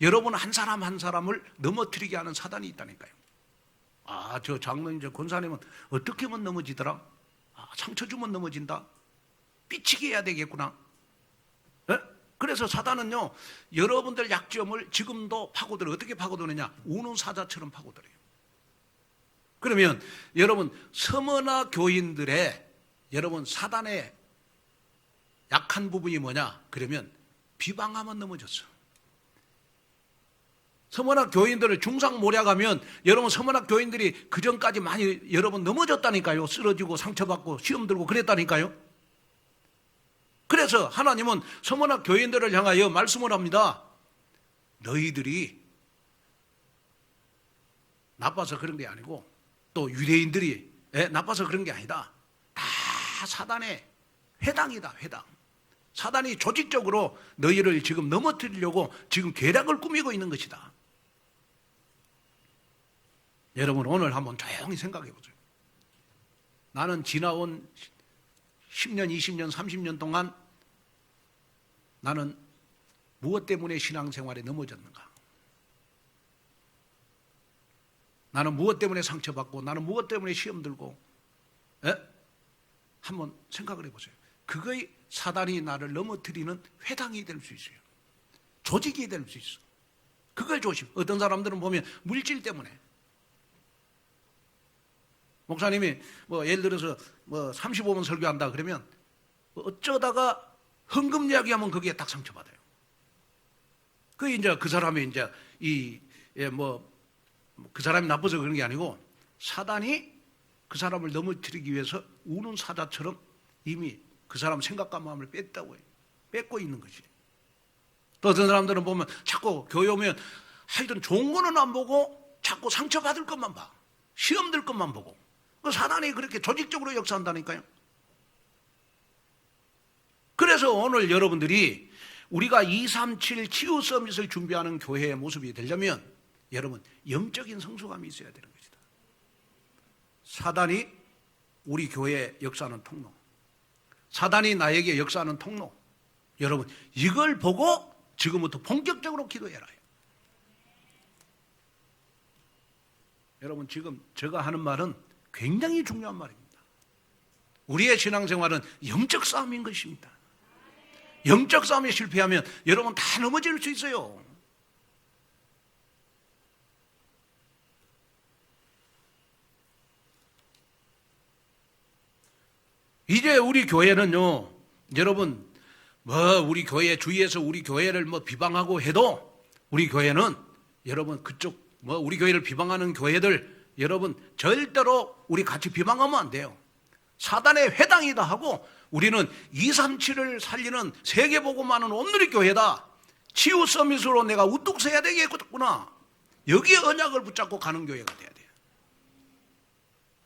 여러분 한 사람 한 사람을 넘어뜨리게 하는 사단이 있다니까요. 저 장로님, 저 권사님은 어떻게 하면 넘어지더라? 상처 주면 넘어진다? 삐치게 해야 되겠구나. 그래서 사단은요, 여러분들 약점을 지금도 파고들어요. 어떻게 파고드느냐? 우는 사자처럼 파고들어요. 그러면 여러분 서머나 교인들의 여러분 사단의 약한 부분이 뭐냐? 그러면 비방하면 넘어졌어. 서문학 교인들을 중상모략하면 여러분 서문학 교인들이 그 전까지 많이 여러분 넘어졌다니까요. 쓰러지고 상처받고 시험 들고 그랬다니까요. 그래서 하나님은 서문학 교인들을 향하여 말씀을 합니다. 너희들이 나빠서 그런 게 아니고 또 유대인들이 나빠서 그런 게 아니다. 다 사단의 회당이다. 회당. 사단이 조직적으로 너희를 지금 넘어뜨리려고 지금 계략을 꾸미고 있는 것이다. 여러분 오늘 한번 조용히 생각해 보세요. 나는 지나온 10년, 20년, 30년 동안 나는 무엇 때문에 신앙생활에 넘어졌는가? 나는 무엇 때문에 상처받고 나는 무엇 때문에 시험 들고 한번 생각을 해보세요. 그거의 사단이 나를 넘어뜨리는 회당이 될 수 있어요. 조직이 될 수 있어. 그걸 조심. 어떤 사람들은 보면 물질 때문에 목사님이 뭐 예를 들어서 뭐 35번 설교한다 그러면 어쩌다가 헌금 이야기하면 거기에 딱 상처받아요. 그 이제 그 사람이 이제 그 사람이 나빠서 그런 게 아니고 사단이 그 사람을 넘어뜨리기 위해서 우는 사자처럼 이미 그 사람 생각과 마음을 뺐다고 해요. 뺏고 있는 것이. 또 어떤 사람들은 보면 자꾸 교회 오면 하여튼 좋은 거는 안 보고 자꾸 상처받을 것만 봐. 시험 들 것만 보고. 그 사단이 그렇게 조직적으로 역사한다니까요. 그래서 오늘 여러분들이 우리가 237 치유 서밋을 준비하는 교회의 모습이 되려면 여러분 영적인 성숙함이 있어야 되는 것이다. 사단이 우리 교회에 역사하는 통로, 사단이 나에게 역사하는 통로, 여러분 이걸 보고 지금부터 본격적으로 기도해라. 여러분 지금 제가 하는 말은 굉장히 중요한 말입니다. 우리의 신앙생활은 영적 싸움인 것입니다. 영적 싸움에 실패하면 여러분 다 넘어질 수 있어요. 이제 우리 교회는요, 여러분, 우리 교회 주위에서 우리 교회를 비방하고 해도 우리 교회는 여러분 그쪽 우리 교회를 비방하는 교회들 여러분 절대로 우리 같이 비방하면 안 돼요. 사단의 회당이다 하고 우리는 237을 살리는 세계복음하는 온누리 교회다. 치유 서밋으로 내가 우뚝 서야 되겠구나. 여기에 언약을 붙잡고 가는 교회가 돼야 돼요.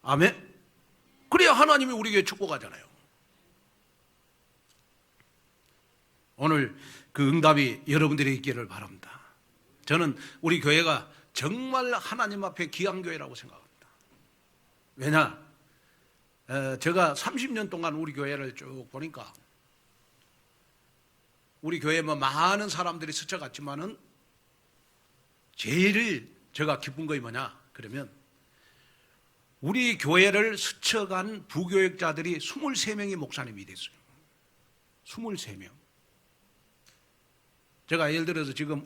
아멘. 그래야 하나님이 우리 교회 축복하잖아요. 오늘 그 응답이 여러분들이 있기를 바랍니다. 저는 우리 교회가 정말 하나님 앞에 귀한 교회라고 생각합니다. 왜냐? 제가 30년 동안 우리 교회를 쭉 보니까 우리 교회에 많은 사람들이 스쳐갔지만은 제일 제가 기쁜 것이 뭐냐? 그러면 우리 교회를 스쳐간 부교역자들이 23명이 목사님이 됐어요. 23명. 제가 예를 들어서 지금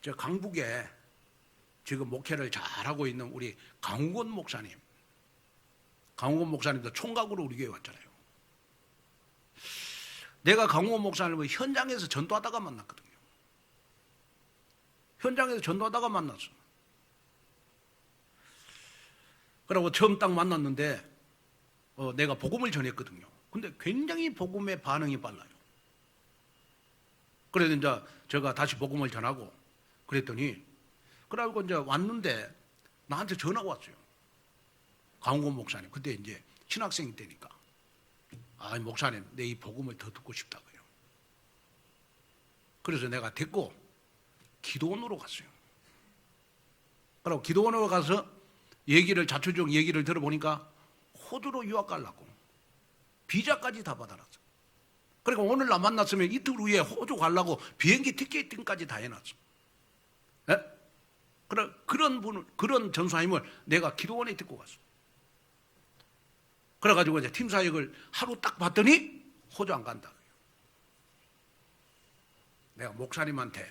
저 강북에 지금 목회를 잘하고 있는 우리 강우건 목사님. 강우건 목사님도 총각으로 우리 교회 왔잖아요. 내가 강우건 목사님을 현장에서 전도하다가 만났거든요. 현장에서 전도하다가 만났어. 그러고 처음 딱 만났는데 내가 복음을 전했거든요. 근데 굉장히 복음의 반응이 빨라요. 그래서 이제 제가 다시 복음을 전하고 그랬더니 그러고 이제 왔는데 나한테 전화가 왔어요. 강훈 목사님. 그때 이제 신학생 때니까. 목사님, 내 이 복음을 더 듣고 싶다고요. 그래서 내가 데리고 기도원으로 갔어요. 그리고 기도원으로 가서 자초적 얘기를 들어보니까 호주로 유학 가려고 비자까지 다 받아놨어. 그리고 오늘 나 만났으면 이틀 후에 호주 가려고 비행기 티켓팅까지 다 해놨어. 네? 그런 전사님을 내가 기도원에 데리고 갔어. 그래가지고 이제 팀 사역을 하루 딱 봤더니 호주 안 간다. 내가 목사님한테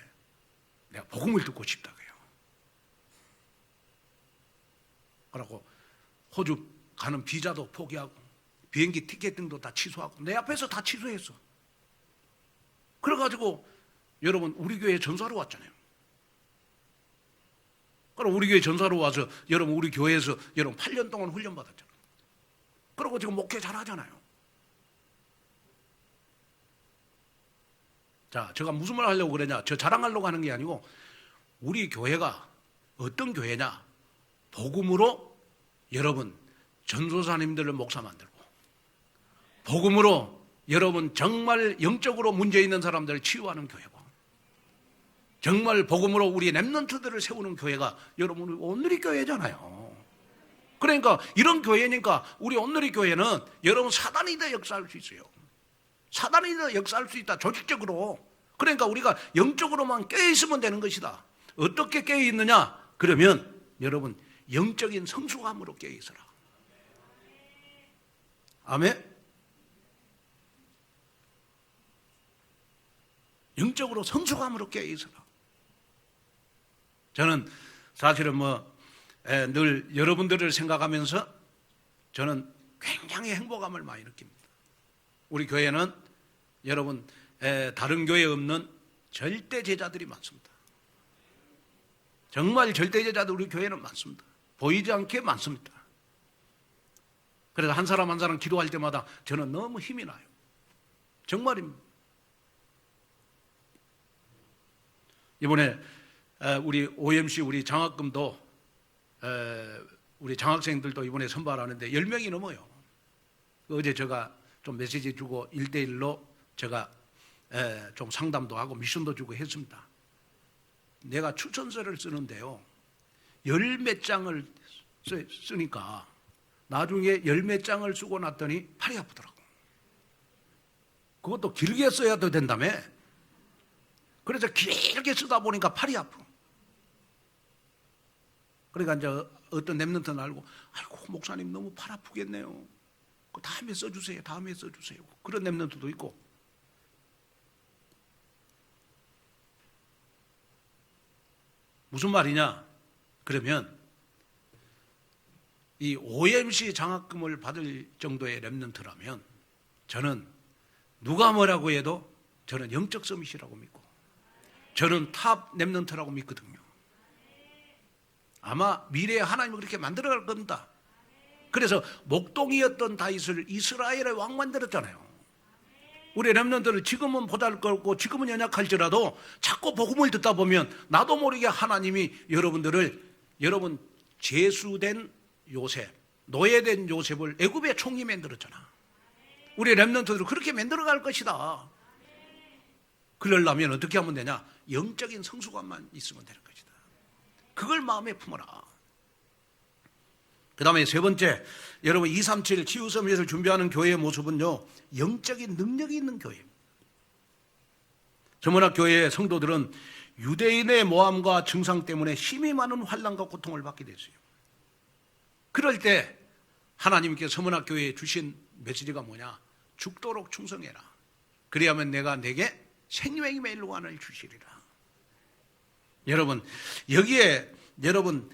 내가 복음을 듣고 싶다고요. 그러고 호주 가는 비자도 포기하고 비행기 티켓팅도 다 취소하고 내 앞에서 다 취소했어. 그래가지고 여러분 우리 교회 전사로 왔잖아요. 그럼 우리 교회 전사로 와서 여러분 우리 교회에서 여러분 8년 동안 훈련 받았잖아요. 그리고 지금 목회 잘하잖아요. 자, 제가 무슨 말 하려고 그러냐? 저 자랑하려고 하는 게 아니고 우리 교회가 어떤 교회냐? 복음으로 여러분 전도사님들을 목사 만들고, 복음으로 여러분 정말 영적으로 문제 있는 사람들을 치유하는 교회고, 정말 복음으로 우리 렘넌트들을 세우는 교회가 여러분 온누리 교회잖아요. 그러니까 이런 교회니까 우리 온누리 교회는 여러분 사단이 더 역사할 수 있어요. 사단이 더 역사할 수 있다, 조직적으로. 그러니까 우리가 영적으로만 깨어있으면 되는 것이다. 어떻게 깨어있느냐? 그러면 여러분 영적인 성숙함으로 깨어있어라. 아멘? 영적으로 성숙함으로 깨어있어라. 저는 사실은 늘 여러분들을 생각하면서 저는 굉장히 행복감을 많이 느낍니다. 우리 교회는 여러분 다른 교회에 없는 절대 제자들이 많습니다. 정말 절대 제자들 우리 교회는 많습니다. 보이지 않게 많습니다. 그래서 한 사람 한 사람 기도할 때마다 저는 너무 힘이 나요. 정말입니다. 이번에 우리 OMC 우리 장학금도 우리 장학생들도 이번에 선발하는데 10명이 넘어요. 어제 제가 좀 메시지 주고 1대1로 제가 좀 상담도 하고 미션도 주고 했습니다. 내가 추천서를 쓰는데요, 10몇 장을 쓰니까 나중에 10몇 장을 쓰고 났더니 팔이 아프더라고. 그것도 길게 써야 된다며. 그래서 길게 쓰다 보니까 팔이 아프. 그러니까 이제 어떤 렘넌트는 알고, 아이고 목사님 너무 팔 아프겠네요. 다음에 써주세요. 다음에 써주세요. 그런 렘넌트도 있고. 무슨 말이냐? 그러면 이 OMC 장학금을 받을 정도의 렘넌트라면 저는 누가 뭐라고 해도 저는 영적 서밋이라고 믿고, 저는 탑 렘넌트라고 믿거든요. 아마 미래에 하나님이 그렇게 만들어갈 겁니다. 그래서 목동이었던 다윗을 이스라엘의 왕 만들었잖아요. 우리 렘넌트를 지금은 보잘것없고 지금은 연약할지라도 자꾸 복음을 듣다 보면 나도 모르게 하나님이 여러분들을, 여러분 제수된 요셉, 노예된 요셉을 애굽의 총리 만들었잖아. 우리 렘넌트들을 그렇게 만들어갈 것이다. 그러려면 어떻게 하면 되냐? 영적인 성숙함만 있으면 되는 것이다. 그걸 마음에 품어라. 그 다음에 세 번째, 여러분 237 치유서밋을 준비하는 교회의 모습은요, 영적인 능력이 있는 교회입니다. 서문학 교회의 성도들은 유대인의 모함과 증상 때문에 심히 많은 환난과 고통을 받게 됐어요. 그럴 때 하나님께서 서문학 교회에 주신 메시지가 뭐냐? 죽도록 충성해라. 그리하면 내가 내게 생명의 멜로관을 주시리라. 여러분 여기에 여러분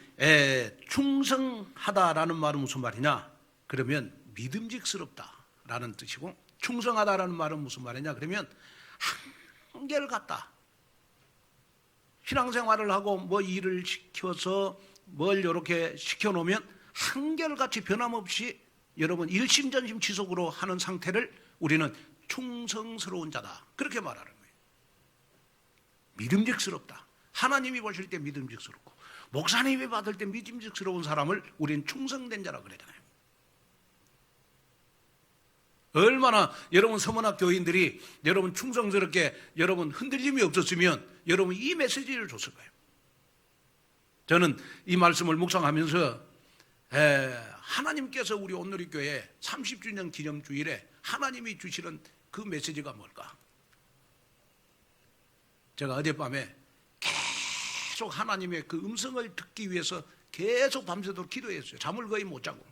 충성하다라는 말은 무슨 말이냐? 그러면 믿음직스럽다라는 뜻이고, 충성하다라는 말은 무슨 말이냐? 그러면 한결같다. 신앙생활을 하고 뭐 일을 시켜서 뭘 이렇게 시켜놓으면 한결같이 변함없이 여러분 일심전심 지속으로 하는 상태를 우리는 충성스러운 자다, 그렇게 말하는 거예요. 믿음직스럽다. 하나님이 보실 때 믿음직스럽고 목사님이 받을 때 믿음직스러운 사람을 우리는 충성된 자라고 그러잖아요. 얼마나 여러분 서문학 교인들이 여러분 충성스럽게 여러분 흔들림이 없었으면 여러분 이 메시지를 줬을 거예요. 저는 이 말씀을 묵상하면서 하나님께서 우리 온누리 교회 30주년 기념주일에 하나님이 주시는 그 메시지가 뭘까? 제가 어젯밤에 계속 하나님의 그 음성을 듣기 위해서 계속 밤새도록 기도했어요. 잠을 거의 못 자고.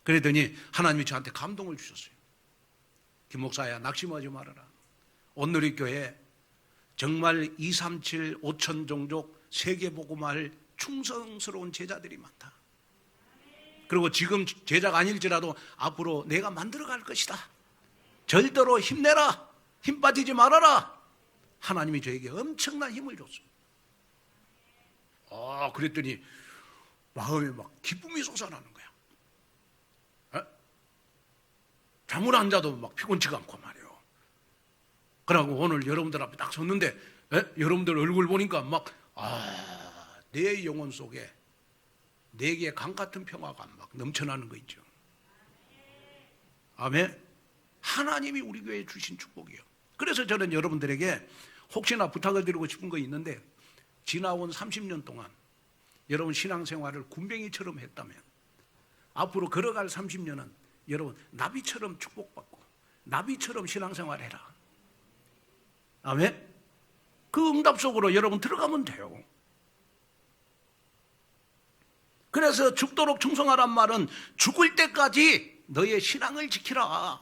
그랬더니 하나님이 저한테 감동을 주셨어요. 김 목사야, 낙심하지 말아라. 온누리 교회 정말 237 5천 종족 세계복음화할 충성스러운 제자들이 많다. 그리고 지금 제자가 아닐지라도 앞으로 내가 만들어갈 것이다. 절대로 힘내라. 힘 빠지지 말아라. 하나님이 저에게 엄청난 힘을 줬습니다. 그랬더니 마음에 막 기쁨이 솟아나는 거야. 잠을 안 자도 막 피곤치가 않고 말이에요. 그러고 오늘 여러분들 앞에 딱 섰는데 여러분들 얼굴 보니까 막 내 영혼 속에 내게 강 같은 평화가 막 넘쳐나는 거 있죠. 아멘. 하나님이 우리 교회에 주신 축복이에요. 그래서 저는 여러분들에게 혹시나 부탁을 드리고 싶은 거 있는데, 지나온 30년 동안 여러분 신앙생활을 군뱅이처럼 했다면 앞으로 걸어갈 30년은 여러분 나비처럼 축복받고 나비처럼 신앙생활해라. 아멘. 그 응답 속으로 여러분 들어가면 돼요. 그래서 죽도록 충성하란 말은 죽을 때까지 너의 신앙을 지키라.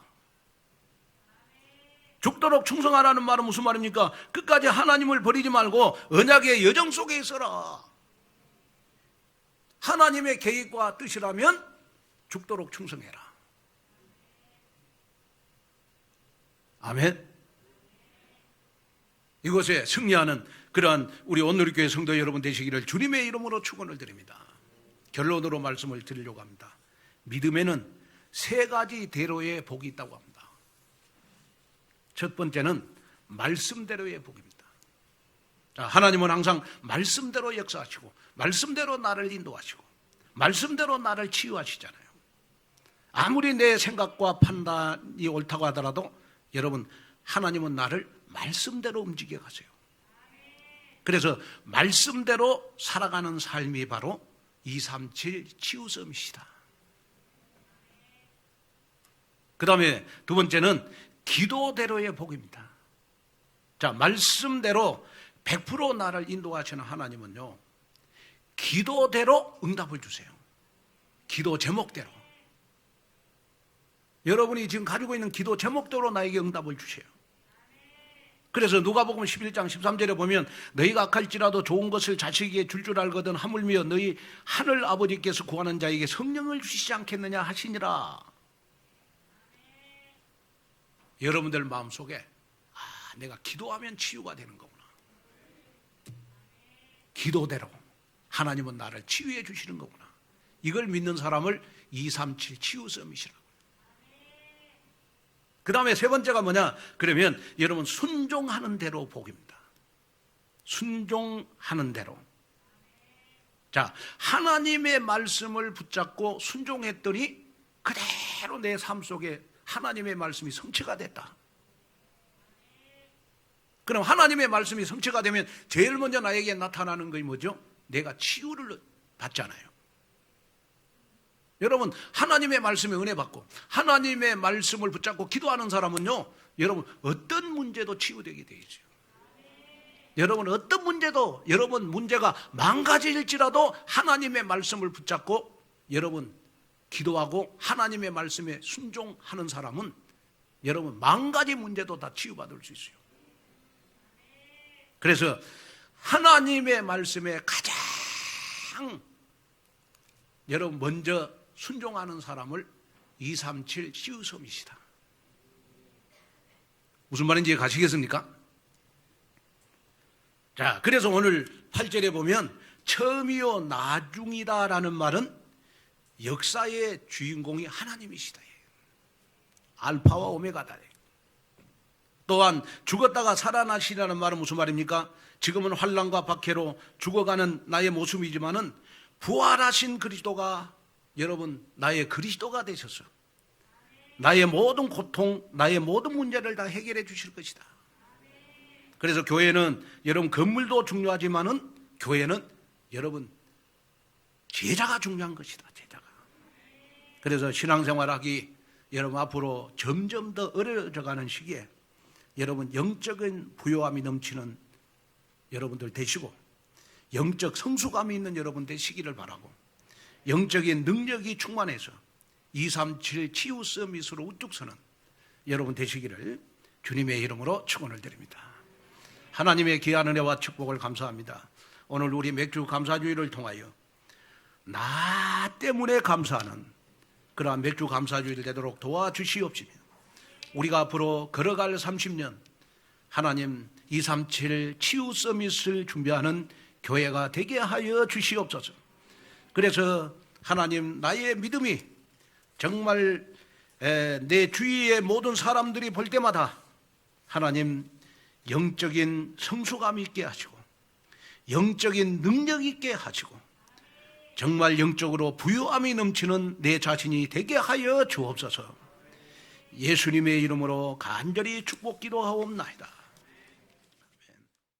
죽도록 충성하라는 말은 무슨 말입니까? 끝까지 하나님을 버리지 말고 언약의 여정 속에 있어라. 하나님의 계획과 뜻이라면 죽도록 충성해라. 아멘. 이곳에 승리하는 그러한 우리 온누리교회 성도 여러분 되시기를 주님의 이름으로 축원을 드립니다. 결론으로 말씀을 드리려고 합니다. 믿음에는 3가지 대로의 복이 있다고 합니다. 첫 번째는 말씀대로의 복입니다. 자, 하나님은 항상 말씀대로 역사하시고 말씀대로 나를 인도하시고 말씀대로 나를 치유하시잖아요. 아무리 내 생각과 판단이 옳다고 하더라도 여러분, 하나님은 나를 말씀대로 움직여 가세요. 그래서 말씀대로 살아가는 삶이 바로 237 치유섬이시다. 그 다음에 두 번째는 기도대로의 복입니다. 자, 말씀대로 100% 나를 인도하시는 하나님은요, 기도대로 응답을 주세요. 기도 제목대로. 여러분이 지금 가지고 있는 기도 제목대로 나에게 응답을 주세요. 그래서 누가복음 11장 13절에 보면 너희가 악할지라도 좋은 것을 자식에게 줄 알거든 하물며 너희 하늘 아버지께서 구하는 자에게 성령을 주시지 않겠느냐 하시니라. 여러분들 마음속에 내가 기도하면 치유가 되는 거구나. 기도대로 하나님은 나를 치유해 주시는 거구나. 이걸 믿는 사람을 237 치유섬이시라고. 그 다음에 세 번째가 뭐냐? 그러면 여러분 순종하는 대로 복입니다. 순종하는 대로. 자, 하나님의 말씀을 붙잡고 순종했더니 그대로 내 삶 속에 하나님의 말씀이 성취가 됐다. 그럼 하나님의 말씀이 성취가 되면 제일 먼저 나에게 나타나는 것이 뭐죠? 내가 치유를 받잖아요. 여러분, 하나님의 말씀에 은혜 받고 하나님의 말씀을 붙잡고 기도하는 사람은요, 여러분 어떤 문제도 치유되게 되어 있어요. 여러분 어떤 문제도, 여러분 문제가 망가질지라도 하나님의 말씀을 붙잡고 여러분 기도하고 하나님의 말씀에 순종하는 사람은 여러분 망가진 문제도 다 치유받을 수 있어요. 그래서 하나님의 말씀에 가장 여러분 먼저 순종하는 사람을 237 치유섬이시다. 무슨 말인지 가시겠습니까? 자, 그래서 오늘 8절에 보면 처음이요 나중이다 라는 말은 역사의 주인공이 하나님이시다. 알파와 오메가다. 또한 죽었다가 살아나시라는 말은 무슨 말입니까? 지금은 환난과 박해로 죽어가는 나의 모습이지만은 부활하신 그리스도가 여러분 나의 그리스도가 되셔서 나의 모든 고통, 나의 모든 문제를 다 해결해 주실 것이다. 그래서 교회는 여러분 건물도 중요하지만은 교회는 여러분 제자가 중요한 것이다. 제자가. 그래서 신앙생활하기 여러분 앞으로 점점 더 어려져가는 시기에 여러분 영적인 부요함이 넘치는 여러분들 되시고 영적 성숙감이 있는 여러분 되시기를 바라고 영적인 능력이 충만해서 237 치유 서밋으로 우뚝 서는 여러분 되시기를 주님의 이름으로 축원을 드립니다. 하나님의 귀한 은혜와 축복을 감사합니다. 오늘 우리 맥주 감사주의를 통하여 나 때문에 감사하는 그러한 맥주 감사주의를 되도록 도와주시옵시며 우리가 앞으로 걸어갈 30년 하나님 237 치유 서밋을 준비하는 교회가 되게 하여 주시옵소서. 그래서 하나님, 나의 믿음이 정말 내 주위의 모든 사람들이 볼 때마다 하나님 영적인 성숙함 있게 하시고 영적인 능력 있게 하시고 정말 영적으로 부유함이 넘치는 내 자신이 되게 하여 주옵소서. 예수님의 이름으로 간절히 축복 기도하옵나이다.